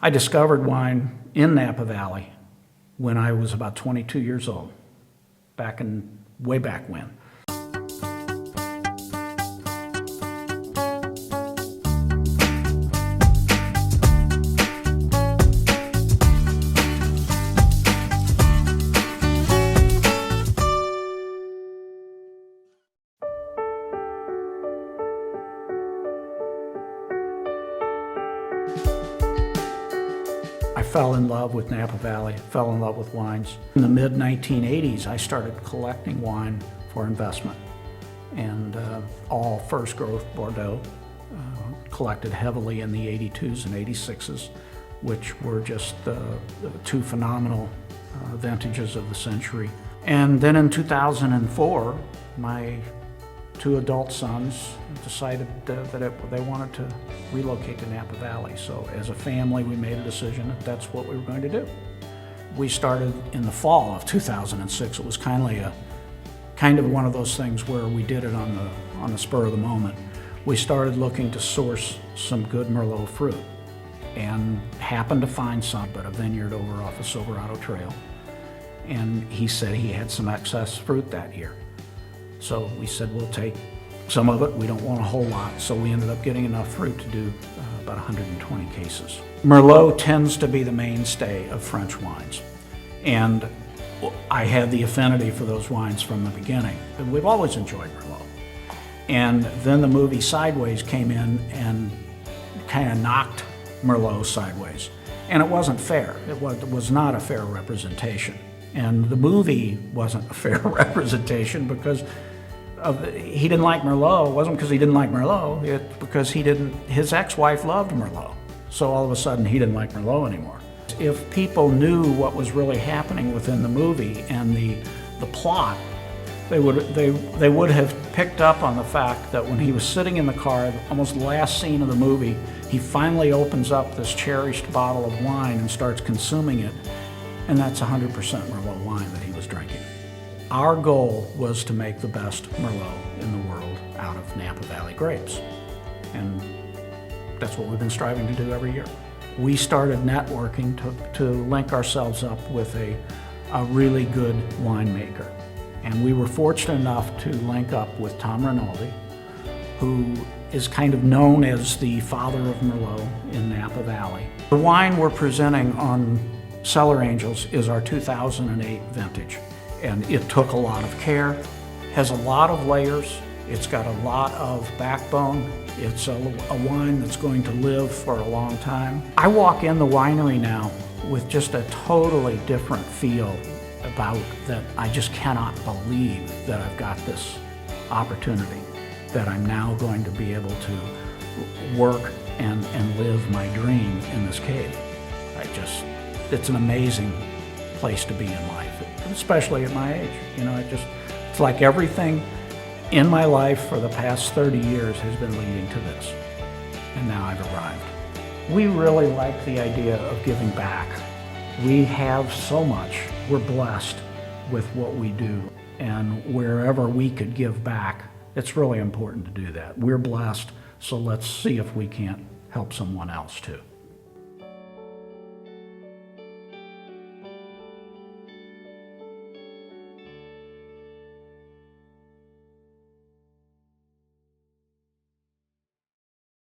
I discovered wine in Napa Valley when I was about 22 years old, way back when. I fell in love with Napa Valley, fell in love with wines. In the mid-1980s, I started collecting wine for investment, and all first growth Bordeaux, collected heavily in the 82s and 86s, which were just the two phenomenal vintages of the century. And then in 2004, my two adult sons decided that they wanted to relocate to Napa Valley. So as a family, we made a decision that that's what we were going to do. We started in the fall of 2006. It was kind of one of those things where we did it on the spur of the moment. We started looking to source some good Merlot fruit and happened to find some at a vineyard over off the Silverado Trail. And he said he had some excess fruit that year. So we said, we'll take some of it. We don't want a whole lot. So we ended up getting enough fruit to do about 120 cases. Merlot tends to be the mainstay of French wines. And I had the affinity for those wines from the beginning. And we've always enjoyed Merlot. And then the movie Sideways came in and kind of knocked Merlot sideways. And it wasn't fair. It was not a fair representation. And the movie wasn't a fair representation because he didn't like Merlot. It wasn't because he didn't like Merlot, it's because his ex-wife loved Merlot. So all of a sudden he didn't like Merlot anymore. If people knew what was really happening within the movie and the plot, they would have picked up on the fact that when he was sitting in the car, almost the last scene of the movie, he finally opens up this cherished bottle of wine and starts consuming it, and that's 100% Merlot wine that he was drinking. Our goal was to make the best Merlot in the world out of Napa Valley grapes, and that's what we've been striving to do every year. We started networking to link ourselves up with a really good winemaker, and we were fortunate enough to link up with Tom Rinaldi, who is kind of known as the father of Merlot in Napa Valley. The wine we're presenting on Cellar Angels is our 2008 vintage. And it took a lot of care, has a lot of layers, it's got a lot of backbone, it's a wine that's going to live for a long time. I walk in the winery now with just a totally different feel about that. I just cannot believe that I've got this opportunity, that I'm now going to be able to work and live my dream in this cave. It's an amazing place to be in life, especially at my age. You know, it's like everything in my life for the past 30 years has been leading to this, and now I've arrived. We really like the idea of giving back. We have so much. We're blessed with what we do, and wherever we could give back, it's really important to do that. We're blessed, so let's see if we can't help someone else too.